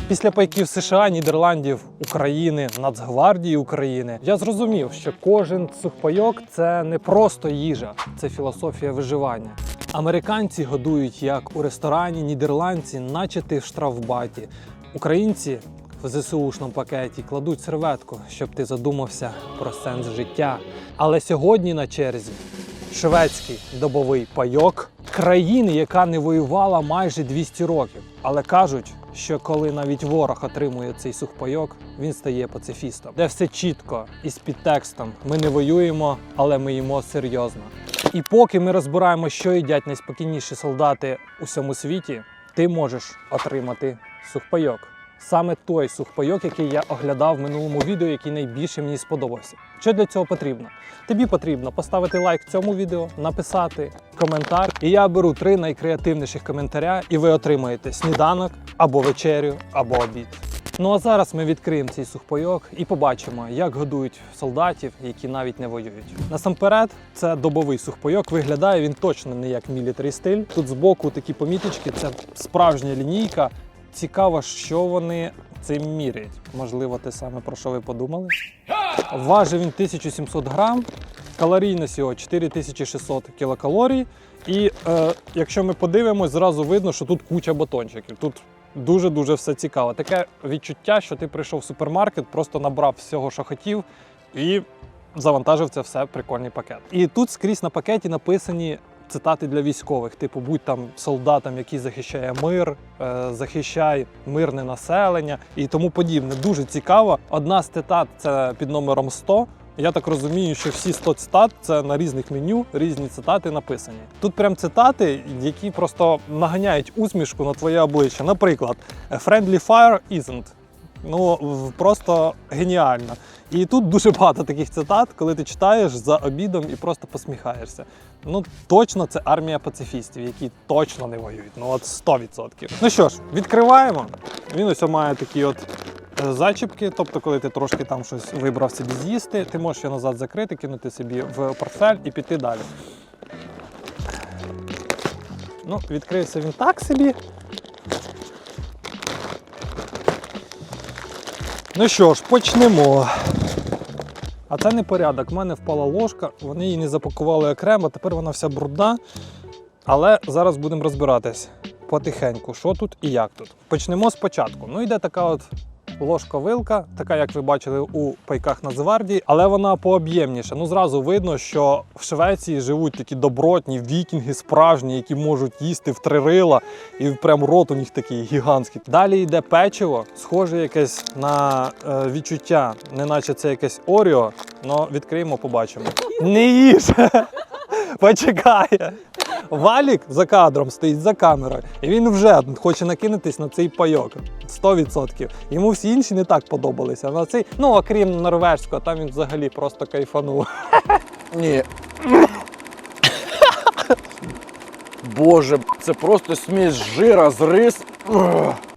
Після пайків США, Нідерландів, України, Нацгвардії України я зрозумів, що кожен сухпайок – це не просто їжа, це філософія виживання. Американці годують як у ресторані, нідерландці наче ти в штрафбаті. Українці в ЗСУшному пакеті кладуть серветку, щоб ти задумався про сенс життя. Але сьогодні на черзі шведський добовий пайок країни, яка не воювала майже 200 років. Але кажуть, що коли навіть ворог отримує цей сухпайок, він стає пацифістом. Де все чітко і з підтекстом. Ми не воюємо, але ми їмо серйозно. І поки ми розбираємо, що їдять найспокійніші солдати у всьому світі, ти можеш отримати сухпайок. Саме той сухпайок, який я оглядав в минулому відео, який найбільше мені сподобався. Що для цього потрібно? Тобі потрібно поставити лайк цьому відео, написати коментар, і я беру 3 найкреативніших коментаря, і ви отримаєте сніданок, або вечерю, або обід. Ну а зараз ми відкриємо цей сухпайок і побачимо, як годують солдатів, які навіть не воюють. Насамперед, це добовий сухпайок, виглядає він точно не як мілітарі стиль. Тут збоку такі поміточки, це справжня лінійка. Цікаво, що вони цим міряють. Можливо, те саме, про що ви подумали. Важить він 1700 грам, калорійність його 4600 кілокалорій. І якщо ми подивимось, зразу видно, що тут куча батончиків. Тут дуже-дуже все цікаво. Таке відчуття, що ти прийшов в супермаркет, просто набрав всього, що хотів, і завантажив це все в прикольний пакет. І тут скрізь на пакеті написані цитати для військових, типу будь там солдатом, який захищає мир, захищай мирне населення і тому подібне. Дуже цікаво. Одна з цитат – це під номером 100. Я так розумію, що всі 100 цитат – це на різних меню, різні цитати написані. Тут прям цитати, які просто наганяють усмішку на твоє обличчя. Наприклад, «Friendly fire isn't». Ну, просто геніально. І тут дуже багато таких цитат, коли ти читаєш за обідом і просто посміхаєшся. Ну, точно це армія пацифістів, які точно не воюють. Ну, от 100%. Ну що ж, відкриваємо. Він ось має такі от зачіпки, тобто, коли ти трошки там щось вибрав собі з'їсти, ти можеш його назад закрити, кинути собі в портфель і піти далі. Ну, відкрився він так собі. Ну що ж, почнемо. А це не порядок. У мене впала ложка, вони її не запакували окремо, тепер вона вся брудна. Але зараз будемо розбиратись потихеньку, що тут і як тут. Почнемо спочатку. Ну, йде така от ложка-вилка, така, як ви бачили у пайках Нацгвардії, але вона пооб'ємніша. Ну, зразу видно, що в Швеції живуть такі добротні вікінги справжні, які можуть їсти в 3 рила, і прям рот у них такий гігантський. Далі йде печиво, схоже якесь на відчуття, неначе це якесь Оріо, але відкриємо, побачимо. Не їж! Почекай! Валік за кадром стоїть, за камерою, і він вже хоче накинутись на цей пайок. 100%. Йому всі інші не так подобалися. На цей, ну, окрім норвежського, там він взагалі просто кайфанув. Ні. Боже, це просто смесь жира з рис.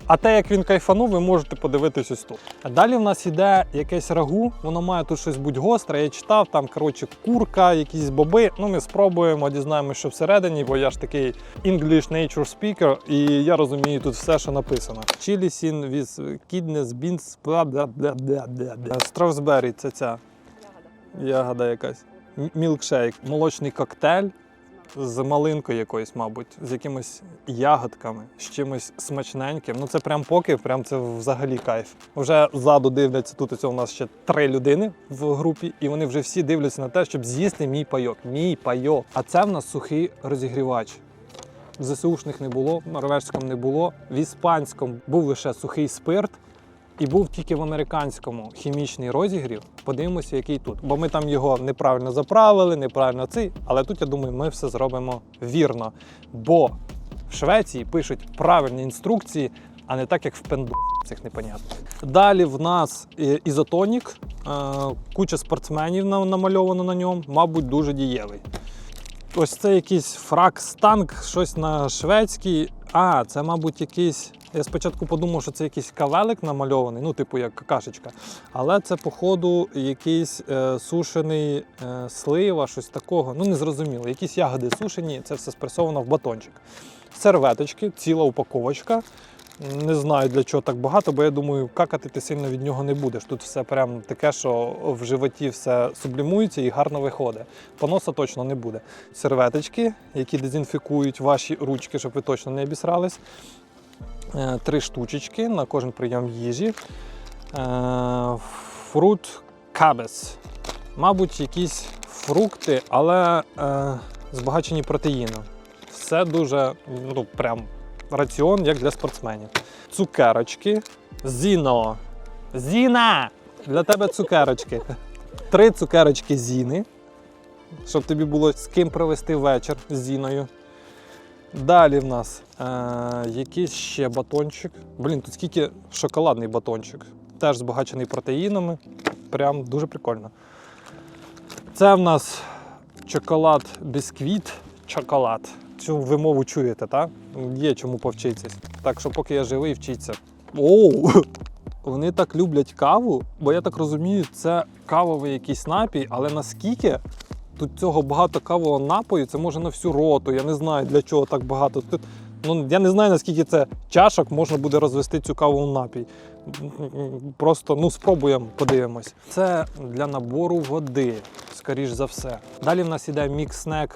А те, як він кайфанув, ви можете подивитись ось тут. А далі в нас йде якесь рагу, воно має тут щось будь гостре, я читав, там, коротше, курка, якісь боби. Ну, ми спробуємо, дізнаємося, що всередині, бо я ж такий English nature speaker, і я розумію тут все, що написано. Chili sin with kidneys, beans, bla-bla-bla-bla-bla. Strawberry – це ця ягода якась. Мілкшейк, молочний коктейль. З малинкою якоюсь, мабуть, з якимись ягодками, з чимось смачненьким. Ну це прям поки, прям це взагалі кайф. Вже ззаду дивляться, тут ось у нас ще 3 людини в групі, і вони вже всі дивляться на те, щоб з'їсти мій пайок. Мій пайок. А це в нас сухий розігрівач. В ЗСУшних не було, в норвежському не було, в іспанському був лише сухий спирт. І був тільки в американському хімічний розігрів. Подивимося, який тут. Бо ми там його неправильно заправили, неправильно цей. Але тут, я думаю, ми все зробимо вірно. Бо в Швеції пишуть правильні інструкції, а не так, як в пендосі цих непонятних. Далі в нас ізотонік. Куча спортсменів намальовано на ньому. Мабуть, дуже дієвий. Ось це якийсь фракстанг, щось на шведській. А, це, мабуть, якийсь... Я спочатку подумав, що це якийсь кавелик намальований, ну, типу як какашечка. Але це, походу, якийсь сушений слива, щось такого. Ну, не зрозуміло. Якісь ягоди сушені, це все спресовано в батончик. Серветочки, ціла упаковочка. Не знаю, для чого так багато, бо я думаю, какати ти сильно від нього не будеш. Тут все прям таке, що в животі все сублімується і гарно виходить. Поноса точно не буде. Серветочки, які дезінфікують ваші ручки, щоб ви точно не обісрались. 3 штучечки на кожен прийом їжі. Фрут кабес. Мабуть, якісь фрукти, але збагачені протеїном. Все дуже, ну, прям раціон, як для спортсменів. Цукерочки. Зіно. Зіна! Для тебе цукерочки. 3 цукерочки Зіни, щоб тобі було з ким провести вечір з Зіною. Далі в нас якийсь ще батончик. Блін, тут скільки шоколадний батончик. Теж збагачений протеїнами. Прям дуже прикольно. Це в нас чоколад бісквіт. Чоколад. Цю вимову чуєте, так? Є чому повчитися. Так що поки я живий, вчіться. Оу! Вони так люблять каву, бо я так розумію, це кавовий якийсь напій, але наскільки тут цього багато кавового напою, це може на всю роту, я не знаю для чого так багато. Тут, ну, я не знаю, наскільки це чашок можна буде розвести цю кавову напій. Просто, ну, спробуємо, подивимось. Це для набору води, скоріш за все. Далі в нас іде мікс-снек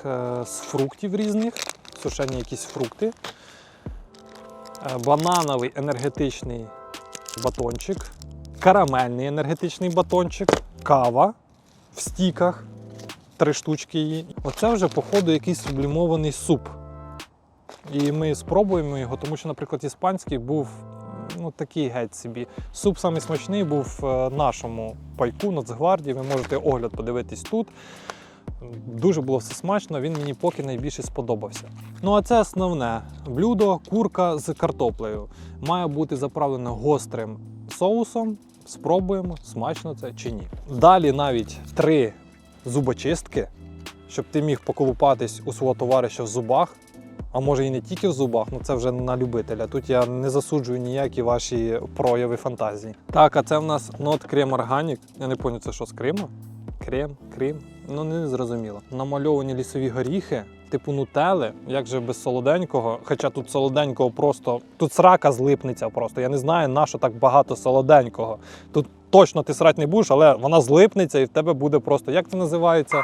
з фруктів різних, сушені якісь фрукти. Банановий енергетичний батончик, карамельний енергетичний батончик, кава в стіках, 3 штучки її. Оце вже, походу, якийсь сублімований суп. І ми спробуємо його, тому що, наприклад, іспанський був, ну, такий геть собі. Суп самий смачний був в нашому пайку Нацгвардії, ви можете огляд подивитись тут. Дуже було все смачно, він мені поки найбільше сподобався. Ну а це основне блюдо – курка з картоплею. Має бути заправлено гострим соусом. Спробуємо, смачно це чи ні. Далі навіть 3 зубочистки, щоб ти міг поколупатись у свого товариша в зубах. А може і не тільки в зубах, ну це вже на любителя. Тут я не засуджую ніякі ваші прояви фантазії. Так, а це в нас Not Creme Organic. Я не пам'ятаю, це що, з Криму? Крем? Ну не зрозуміло. Намальовані лісові горіхи, типу нутели, як же без солоденького. Хоча тут солоденького просто, тут срака злипнеться просто. Я не знаю, на що так багато солоденького. Тут точно ти срать не будеш, але вона злипнеться і в тебе буде просто, як це називається?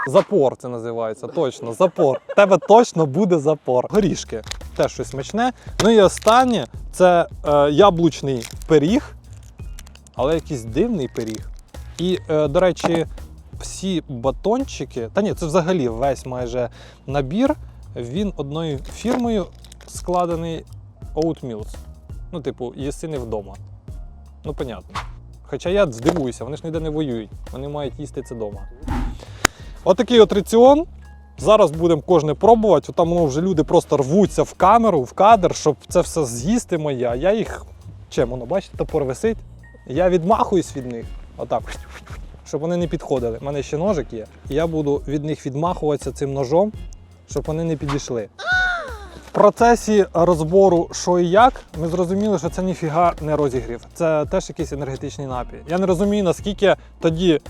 Запор це називається, точно, запор. В тебе точно буде запор. Горішки, теж щось смачне. Ну і останнє, це яблучний пиріг, але якийсь дивний пиріг. І, до речі, всі батончики, та ні, це взагалі весь майже набір, він одною фірмою складений Oat Mills. Ну, типу, їси не вдома. Ну, понятно. Хоча я здивуюся, вони ж ніде не воюють, вони мають їсти це вдома. Отакий от раціон. Зараз будемо кожне пробувати. Там воно вже люди просто рвуться в камеру, в кадр, щоб це все з'їсти моє. Я їх, чим воно, бачите, топор висить. Я відмахуюсь від них. Отак. Щоб вони не підходили. У мене ще ножик є. І я буду від них відмахуватися цим ножом, щоб вони не підійшли. В процесі розбору що і як, ми зрозуміли, що це ніфіга не розігрів. Це теж якийсь енергетичний напій. Я не розумію, наскільки тоді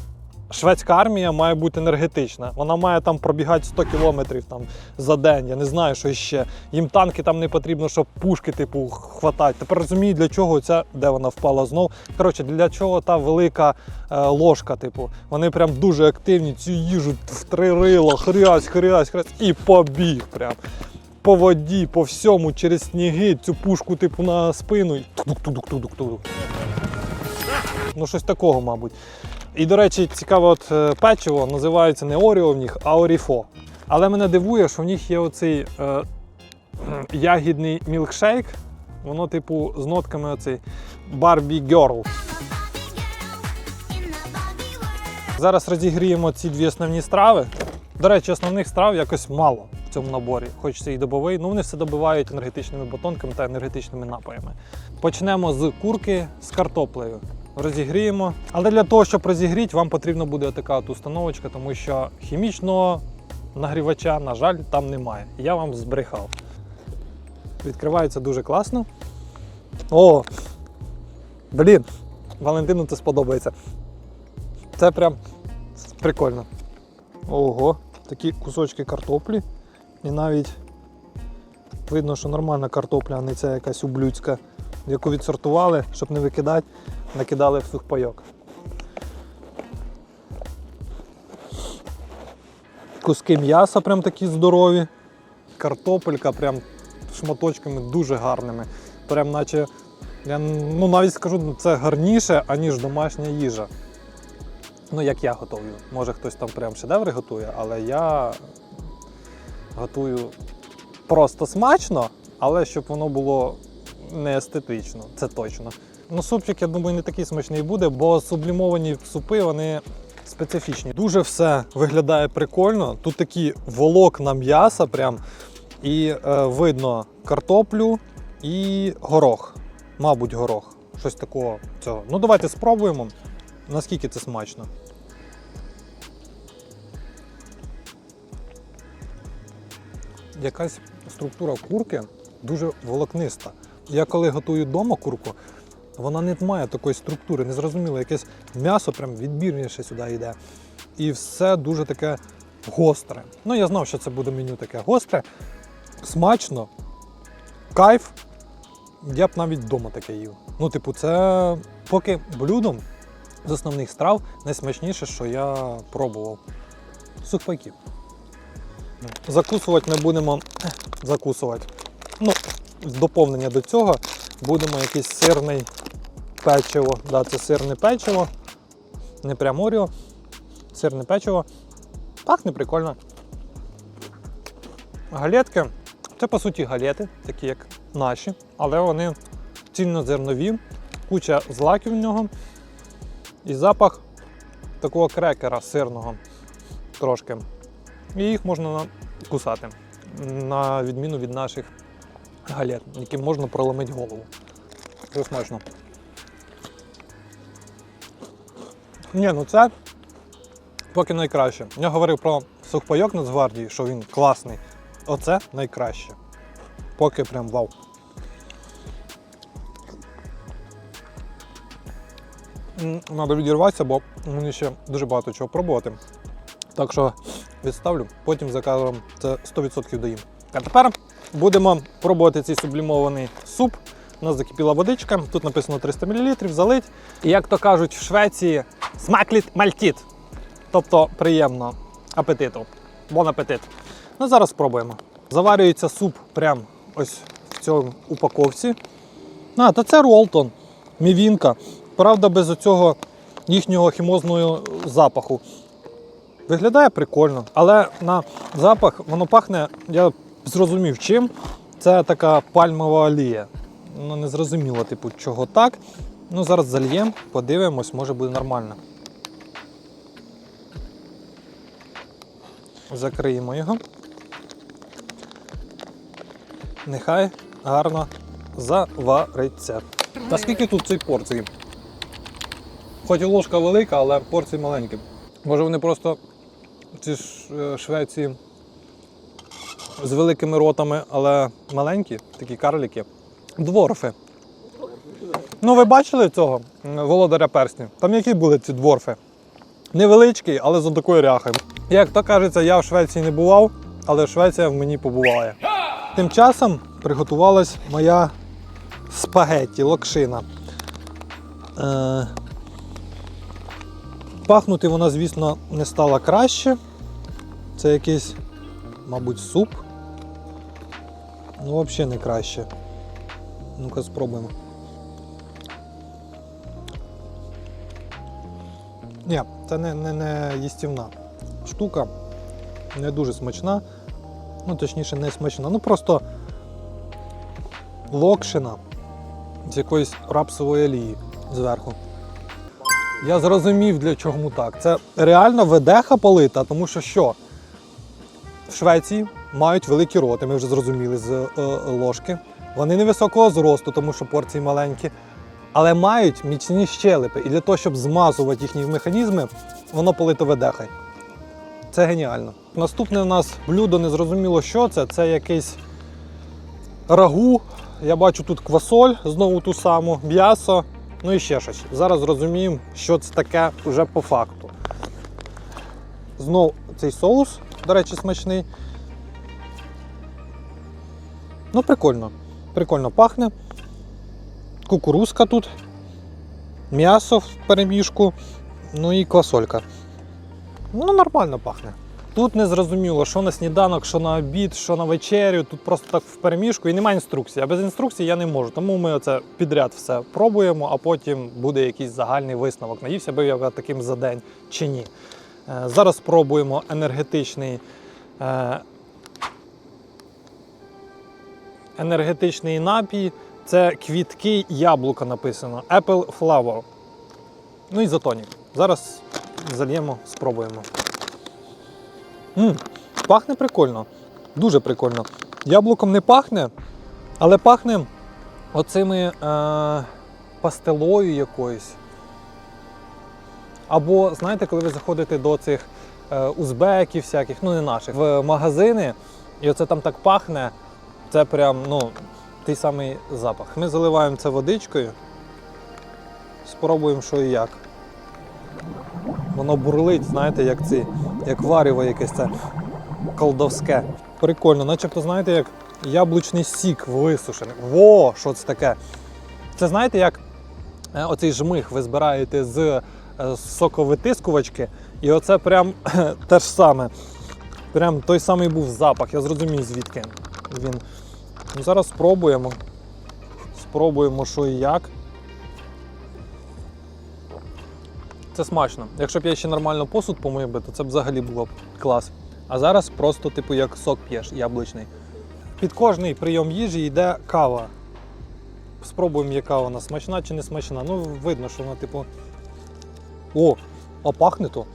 шведська армія має бути енергетична. Вона має там пробігати 100 кілометрів там, за день. Я не знаю, що ще. Їм танки там не потрібно, щоб пушки типу хватати. Тепер розумію, для чого ця, де вона впала знов. Коротше, для чого та велика ложка, типу. Вони прям дуже активні, цю їжу в 3 рила, хрясь, і побіг прям. По воді, по всьому, через сніги, цю пушку типу на спину. І тук-тук-тук-тук-тук. Ну щось такого, мабуть. І, до речі, цікаве от печиво називається не Оріо в них, а Оріфо. Але мене дивує, що в них є оцей ягідний мілкшейк. Воно, типу, з нотками оцей Barbie Girl. Зараз розігріємо ці 2 основні страви. До речі, основних страв якось мало в цьому наборі. Хочеться і добовий. Ну, вони все добивають енергетичними батонками та енергетичними напоями. Почнемо з курки з картоплею. Розігріємо. Але для того, щоб розігріти, вам потрібна буде така от установочка, тому що хімічного нагрівача, на жаль, там немає. Я вам збрехав. Відкривається дуже класно. О! Блін! Валентину це сподобається. Це прям прикольно. Ого! Такі кусочки картоплі. І навіть Видно, що нормальна картопля, а не ця якась ублюдська, яку відсортували, щоб не викидати, накидали в сухпайок. Куски м'яса прям такі здорові. Картопелька прям шматочками дуже гарними. Прям наче, я навіть скажу, це гарніше, аніж домашня їжа. Ну, як я готую. Може хтось там прям шедеври готує, але я готую просто смачно, але щоб воно було не естетично, це точно. Ну, супчик, я думаю, не такий смачний буде, бо сублімовані супи, вони специфічні. Дуже все виглядає прикольно. Тут такі волокна м'яса прям, і видно картоплю і горох. Мабуть, горох. Щось такого цього. Ну, давайте спробуємо, наскільки це смачно. Якась структура курки дуже волокниста. Я коли готую вдома курку, вона не має такої структури, незрозуміло, якесь м'ясо прям відбірніше сюди йде. І все дуже таке гостре. Ну, я знав, що це буде меню таке гостре, смачно, кайф. Я б навіть вдома таке їв. Ну, типу, це поки блюдом з основних страв найсмачніше, що я пробував. Сухпайки. Закусувати ми будемо, ну, в доповнення до цього будемо якийсь сирний печиво. Да, це сирне печиво, не прям Оріо, сирне печиво. Пахне прикольно. Галетки, це по суті галети, такі як наші, але вони цільнозернові, куча злаків в нього і запах такого крекера сирного трошки. І їх можна кусати, на відміну від наших галет, яким можна проломити голову. Це смачно. Ні, ну це поки найкраще. Я говорив про сухпайок Нацгвардії, що він класний. Оце найкраще. Поки прям вау. Треба відірватися, бо мені ще дуже багато чого пробувати. Так що відставлю, потім за кадром це 100% доїм. А тепер будемо пробувати цей сублімований суп. У нас закипіла водичка, тут написано 300 мл, залить. І як то кажуть в Швеції, смакліт мальтіт. Тобто приємно апетиту. Бон апетит. Ну зараз спробуємо. Заварюється суп прямо ось в цій упаковці. А, та це Ролтон, мівінка. Правда, без оцього їхнього хімозного запаху. Виглядає прикольно, але на запах воно пахне, я зрозумів чим, це така пальмова олія. Ну не зрозуміло, типу, чого так. Ну зараз зальємо, подивимось, може буде нормально. Закриємо його. Нехай гарно завариться. Та скільки тут цих порцій? Хоч і ложка велика, але порції маленькі. Може вони просто ці Швеції з великими ротами, але маленькі, такі карлики. Дворфи. Ну ви бачили цього володаря перснів? Там які були ці дворфи? Невеличкі, але з такою ряхою. Як то кажеться, я в Швеції не бував, але Швеція в мені побуває. Тим часом приготувалась моя спагетті, локшина. Пахнути вона, звісно, не стала краще. Це якийсь, мабуть, суп. Ну, взагалі не краще. Ну-ка, спробуємо. Ні, це не їстівна штука. Не дуже смачна. Ну, точніше, не смачна. Ну, просто локшина з якоїсь рапсової олії зверху. Я зрозумів, для чого так. Це реально ведеха полита, тому що в Швеції мають великі роти, ми вже зрозуміли з ложки. Вони невисокого зросту, тому що порції маленькі, але мають міцні щелепи. І для того, щоб змазувати їхні механізми, воно полито ведехою. Це геніально. Наступне у нас блюдо, незрозуміло що це. Це якийсь рагу. Я бачу тут квасоль, знову ту саму, м'ясо. Ну і ще щось. Зараз зрозуміємо, що це таке вже по факту. Знову цей соус, до речі, смачний. Ну, прикольно. Прикольно пахне. Кукурузка тут. М'ясо в перемішку. Ну і квасолька. Ну, нормально пахне. Тут не зрозуміло, що на сніданок, що на обід, що на вечерю. Тут просто так в перемішку і немає інструкції. А без інструкції я не можу. Тому ми оце підряд все пробуємо, а потім буде якийсь загальний висновок. Наївся би я таким за день чи ні. Зараз спробуємо енергетичний напій. Це квітки яблука написано. Apple Flower. Ну і ізотонік. Зараз зальємо, спробуємо. Пахне прикольно. Дуже прикольно. Яблуком не пахне, але пахне оцими пастилою якоюсь. Або, знаєте, коли ви заходите до цих узбеків всяких, ну не наших, в магазини, і оце там так пахне, це прям, ну, той самий запах. Ми заливаємо це водичкою, спробуємо, що і як. Воно бурлить, знаєте, як варіво якесь це колдовське. Прикольно, начебто, знаєте, як яблучний сік висушений. Во, що це таке? Це знаєте, як оцей жмих ви збираєте з соковитискувачки, і оце прям те ж саме. Прям той самий був запах, я зрозумів, звідки він. Ну, зараз спробуємо. Спробуємо, що і як. Це смачно. Якщо б я ще нормально посуд помив би, то це б взагалі було б клас. А зараз просто, типу, як сок п'єш, яблучний. Під кожний прийом їжі йде кава. Спробуємо, яка вона, смачна чи не смачна. Ну, видно, що вона, типу... О, а пахне то.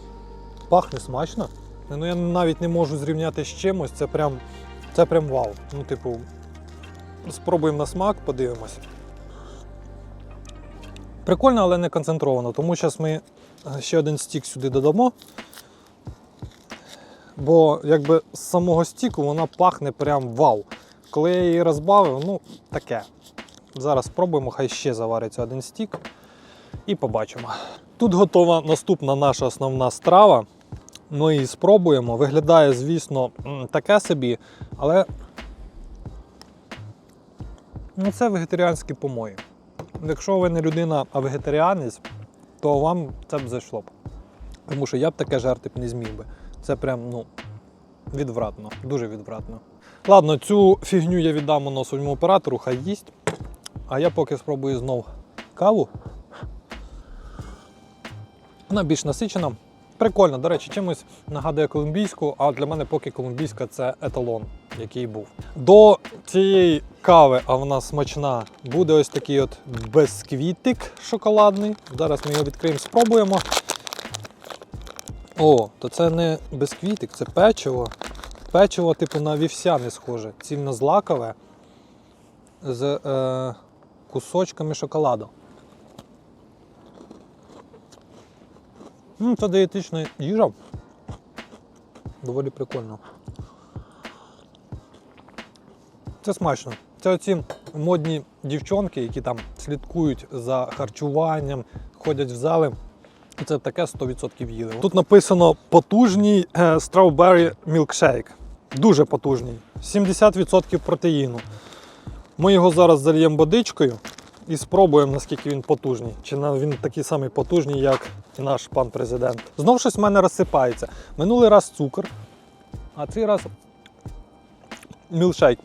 Пахне смачно. Ну, я навіть не можу зрівняти з чимось, це прям вау. Ну, типу, спробуємо на смак, подивимось. Прикольно, але не концентровано, тому зараз ми ще один стік сюди додамо. Бо якби з самого стіку вона пахне прям вау. Коли я її розбавив, ну таке. Зараз спробуємо, хай ще завариться один стік і побачимо. Тут готова наступна наша основна страва. Ми її спробуємо. Виглядає, звісно, таке собі, але ну, це вегетаріанські помої. Якщо ви не людина, а вегетаріанець, то вам це б зайшло б. Тому що я б таке жерти б не зміг би. Це прям, ну, відвратно, дуже відвратно. Ладно, цю фігню я віддам своєму оператору, хай їсть. А я поки спробую знов каву. Вона більш насичена. Прикольно, до речі, чимось нагадує колумбійську, а для мене поки колумбійська це еталон, який був. До цієї кави, а вона смачна, буде ось такий от бисквітик шоколадний. Зараз ми його відкриємо, спробуємо. О, то це не бисквітик, це печиво. Печиво типу на вівсяне схоже, цільнозлакове з кусочками шоколаду. Це дієтична їжа. Доволі прикольно. Це смачно. Це оці модні дівчонки, які там слідкують за харчуванням, ходять в зали. І це таке 100% їли. Тут написано потужний strawberry milkshake. Дуже потужний. 70% протеїну. Ми його зараз зальємо водичкою і спробуємо, наскільки він потужний. Чи він такий самий потужний, як і наш пан президент. Знов щось в мене розсипається. Минулий раз цукор, а цей раз мілкшейк.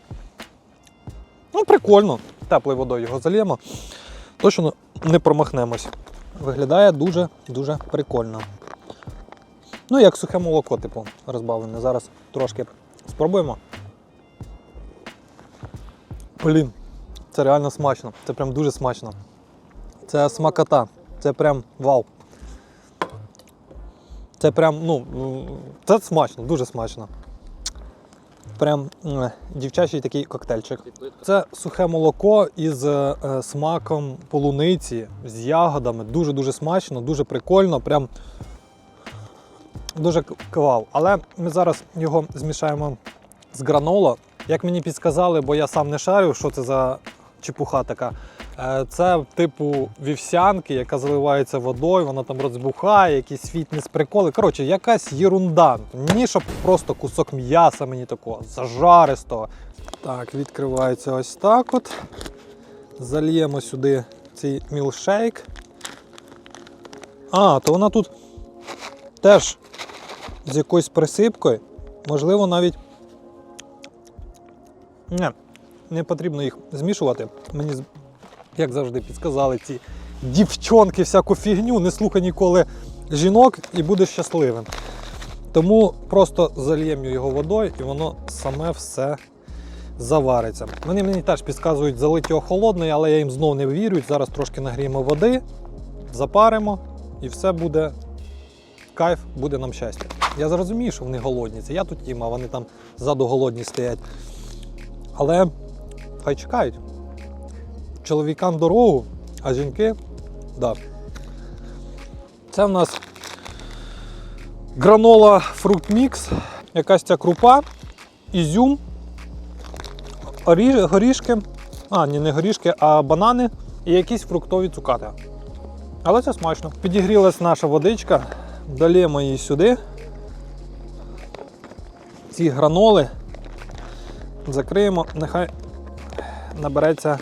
Ну, прикольно. Теплою водою його зальємо. Точно не промахнемось. Виглядає дуже-дуже прикольно. Ну, як сухе молоко, типу, розбавлене. Зараз трошки спробуємо. Блін, це реально смачно. Це прям дуже смачно. Це смакота. Це прям вау. Це прям, ну, це смачно, дуже смачно. Прям дівчачий такий коктейльчик. Це сухе молоко із смаком полуниці, з ягодами. Дуже-дуже смачно, дуже прикольно, прям дуже квал. Але ми зараз його змішаємо з гранола. Як мені підказали, бо я сам не шарю, що це за чепуха така. Це типу вівсянки, яка заливається водою, вона там розбухає, якісь фітнес-приколи. Коротше, якась єрунда. Ні, щоб просто кусок м'яса мені такого, зажаристого. Так, відкривається ось так от. Зальємо сюди цей мілкшейк. А, то вона тут теж з якоюсь присипкою. Можливо, навіть не потрібно їх змішувати. Мені, як завжди, підказали ці дівчонки всяку фігню. Не слухай ніколи жінок і будеш щасливим. Тому просто зальємо його водою і воно саме все завариться. Вони мені теж підказують залити його холодною, але я їм знову не вірю. Зараз трошки нагріємо води, запаримо і все буде кайф, буде нам щастя. Я зрозумію, що вони голодні. Це я тут їм, а вони там ззаду голодні стоять. Але хай чекають. Чоловікам дорогу, а жінки – да. Це в нас гранола фрукт мікс, якась ця крупа, ізюм, горішки, не горішки, а банани і якісь фруктові цукати. Але це смачно. Підігрілась наша водичка, долємо її сюди. Ці граноли закриємо, нехай набереться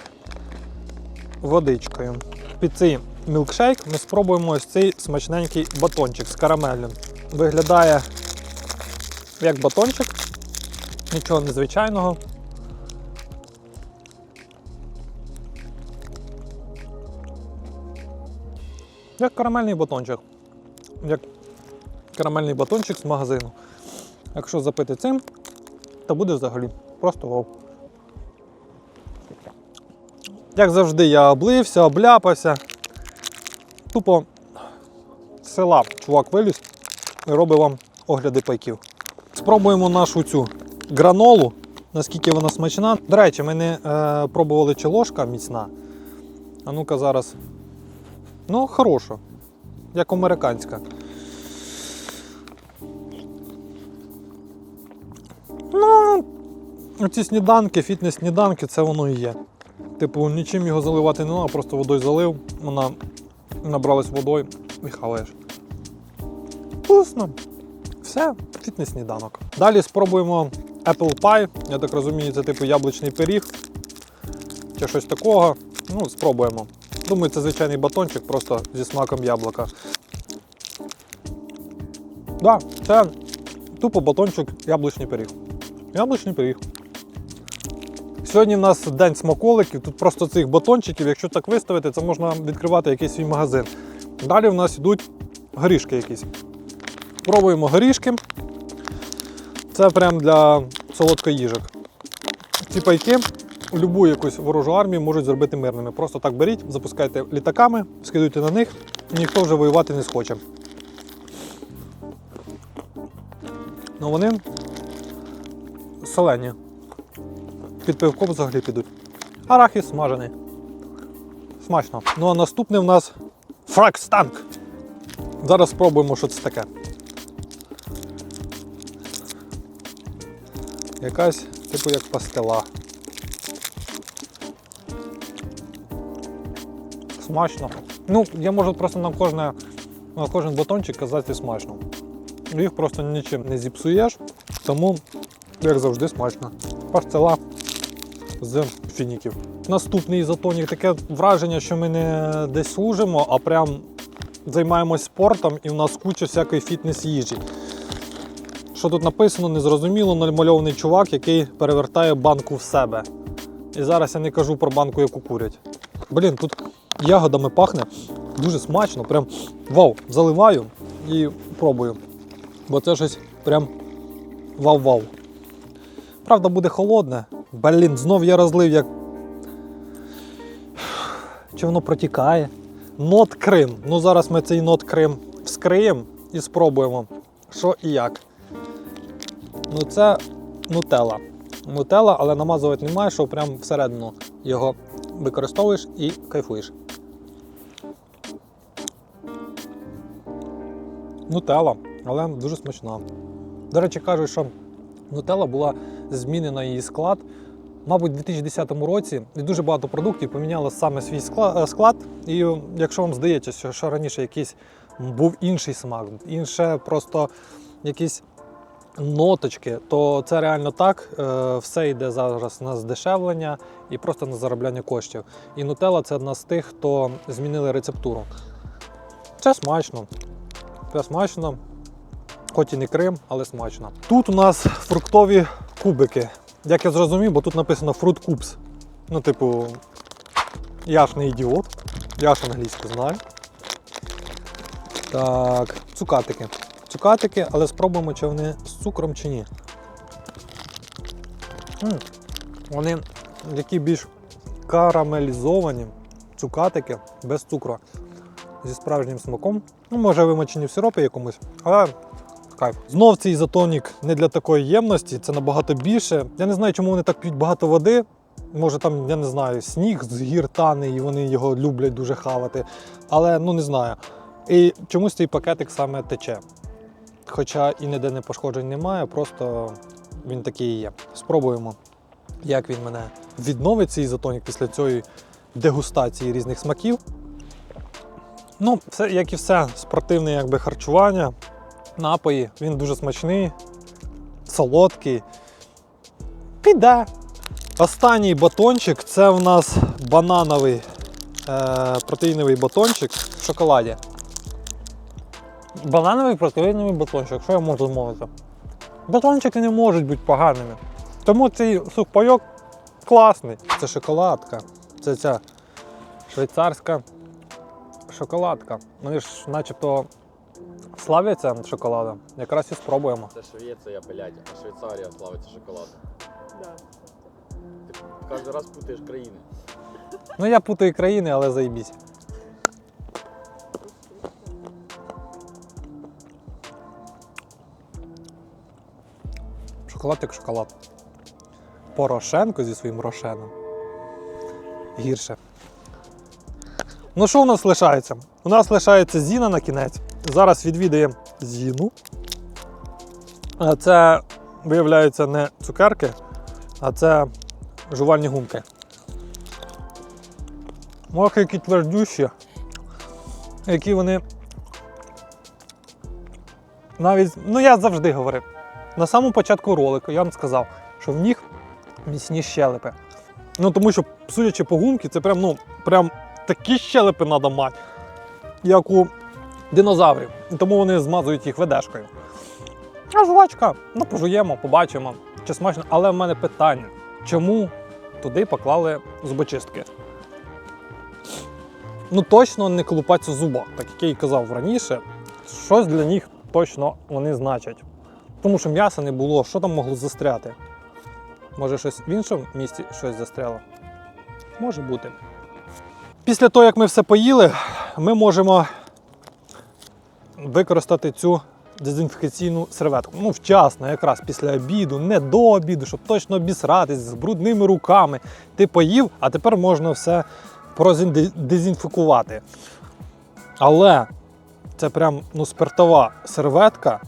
водичкою. Під цей мілкшейк ми спробуємо ось цей смачненький батончик з карамеллю. Виглядає як батончик, нічого незвичайного. Як карамельний батончик. Як карамельний батончик з магазину. Якщо запити цим, то буде взагалі просто вау. Як завжди, я облився, обляпався. Тупо з села чувак виліз і робить вам огляди пайків. Спробуємо нашу цю гранолу, наскільки вона смачна. До речі, ми не пробували, чи ложка міцна. А ну-ка зараз. Ну, хороша. Як американська. Ну, ці сніданки, фітнес-сніданки, це воно і є. Типу, нічим його заливати не треба, просто водою залив, вона набралась водою і хаваєш. Вкусно. Все, фітнес-сніданок. Далі спробуємо apple pie. Я так розумію, це типу яблучний пиріг. Чи щось такого. Ну, спробуємо. Думаю, це звичайний батончик, просто зі смаком яблука. Так, це тупо батончик, яблучний пиріг. Яблучний пиріг. Сьогодні в нас день смаколиків, тут просто цих батончиків, якщо так виставити, це можна відкривати якийсь свій магазин. Далі в нас йдуть горішки якісь. Пробуємо горішки. Це прям для солодкоїжок. Ці пайки любу якусь ворожу армію можуть зробити мирними. Просто так беріть, запускайте літаками, скидуйте на них, і ніхто вже воювати не схоче. Ну вони солені. Під пивко взагалі підуть. Арахіс смажений. Смачно. Ну а наступний в нас фракстанк. Зараз спробуємо, що це таке. Якась, типу як пастила. Смачно. Ну, я можу просто на кожен батончик казати смачно. Їх просто нічим не зіпсуєш, тому, як завжди, смачно. Пастила з фініків. Наступний ізотонік, таке враження, що ми не десь служимо, а прям займаємось спортом і в нас куча всякої фітнес-їжі. Що тут написано, незрозуміло, намальований чувак, який перевертає банку в себе. І зараз я не кажу про банку, яку курять. Блін, тут ягодами пахне, дуже смачно, прям вау, заливаю і пробую. Бо це щось прям вау-вау. Правда, буде холодне. Блін, знов я розлив, як... Чи воно протікає? Нот Крим. Ну зараз ми цей Нот Крим вскриємо і спробуємо, що і як. Ну це нутелла. Нутелла, але намазувати немає, що прям всередину його використовуєш і кайфуєш. Нутелла, але дуже смачна. До речі, кажуть, що нутелла була змінена її склад, мабуть, у 2010 році, і дуже багато продуктів поміняло саме свій склад. І якщо вам здається, що раніше якийсь був інший смак, інше просто якийсь ноточки, то це реально так. Все йде зараз на здешевлення і просто на заробляння коштів. І Нутелла – це одна з тих, хто змінили рецептуру. Це смачно. Це смачно. Хоч і не Крим, але смачно. Тут у нас фруктові кубики. Як я зрозумів, бо тут написано Fruit Cubes. Ну, типу, я ж не ідіот. Я ж англійську знаю. Так, цукатики. Цукатики, але спробуємо, чи вони з цукром чи ні. Вони які більш карамелізовані цукатики без цукру. Зі справжнім смаком. Ну, може вимочені в сиропі якомусь, але кайф. Знов цей ізотонік не для такої ємності, це набагато більше. Я не знаю, чому вони так п'ють багато води. Може там, я не знаю, сніг з гір тане і вони його люблять дуже хавати. Але, ну не знаю. І чомусь цей пакетик саме тече. Хоча і ніде не пошкоджень немає, просто він такий і є. Спробуємо, як він мене відновить, цей ізотонік після цієї дегустації різних смаків. Ну, все, як і все, спортивне якби харчування, напої, він дуже смачний, солодкий. Піде. Останній батончик – це в нас банановий протеїновий батончик в шоколаді. Банановий протеїновий батончик, що я можу змовити? Батончики не можуть бути поганими. Тому цей сухпайок класний. Це шоколадка. Це ця швейцарська шоколадка. Вони ж начебто славляться шоколадом. Якраз і спробуємо. Це Швеція, блядь, а Швейцарія славиться шоколадом. Да. Ти кожен раз путаєш країни. Ну я путаю країни, але заєбісь. Шоколад як шоколад. Порошенко зі своїм Рошеном. Гірше. Ну що у нас лишається? У нас лишається Зіна на кінець. Зараз відвідаємо Зіну. Це, виявляється, не цукерки, а це жувальні гумки. Ох, які твердющі. Які вони... Навіть, ну я завжди говорив. На самому початку ролику я вам сказав, що в них міцні щелепи. Ну тому що, судячи по гумки, це прям, ну, прям такі щелепи треба мати, як у динозаврів. І тому вони змазують їх ведешкою. А жувачка, ну пожуємо, побачимо, чи смачно. Але в мене питання, чому туди поклали зубочистки? Ну точно не колупаться в зубах, так як я і казав раніше, щось для них точно вони значать. Тому що м'яса не було, що там могло застряти? Може щось в іншому місці щось застряло? Може бути. Після того, як ми все поїли, ми можемо використати цю дезінфекційну серветку. Ну, вчасно, якраз після обіду, не до обіду, щоб точно обісратись з брудними руками. Ти поїв, а тепер можна все продезінфікувати. Але це прям, ну, спиртова серветка.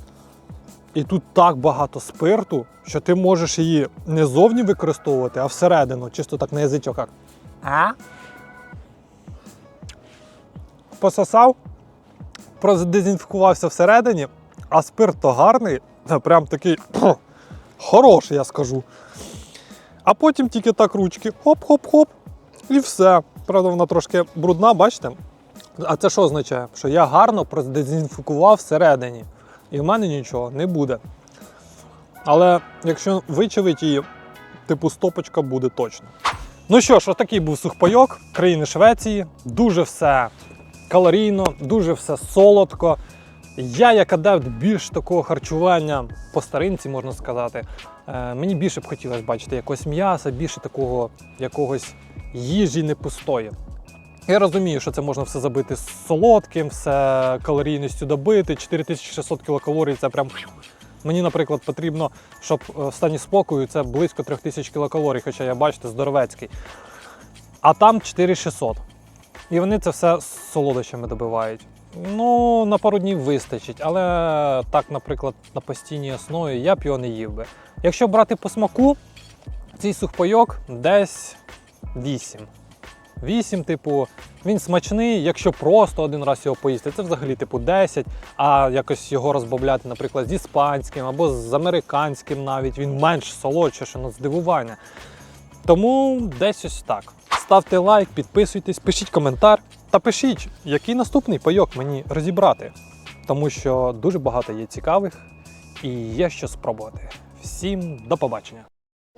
І тут так багато спирту, що ти можеш її не зовні використовувати, а всередину, чисто так на язичок. Як. Пососав, продезінфікувався всередині, а спирт то гарний, це прям такий хороший, я скажу. А потім тільки так ручки, хоп-хоп-хоп, і все. Правда, вона трошки брудна, бачите? А це що означає? Що я гарно продезінфікував всередині. І в мене нічого не буде. Але якщо вичавить її, типу стопочка буде точно. Ну що ж, отакий був сухпайок країни Швеції. Дуже все калорійно, дуже все солодко. Я, як адепт більш такого харчування по старинці, можна сказати, мені більше б хотілося бачити якогось м'яса, більше такого якогось їжі не пустої. Я розумію, що це можна все забити солодким, все калорійністю добити, 4600 кілокалорій, це прям... Мені, наприклад, потрібно, щоб в стані спокою це близько 3000 кілокалорій, хоча я, бачите, здоровецький. А там 4600. І вони це все з солодощами добивають. Ну, на пару днів вистачить, але так, наприклад, на постійній основі я б його не їв би. Якщо брати по смаку, цей сухпайок десь 8. 8, типу, він смачний, якщо просто один раз його поїсти, це взагалі типу 10, а якось його розбавляти, наприклад, з іспанським або з американським навіть, він менш солодше, що на здивування. Тому десь ось так. Ставте лайк, підписуйтесь, пишіть коментар та пишіть, який наступний пайок мені розібрати. Тому що дуже багато є цікавих і є що спробувати. Всім до побачення.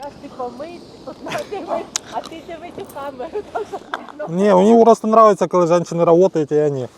Я ж ти помий, дивись, а ти дивись у камеру. Ні, мені просто подобається, коли жінки працюють, а я ні.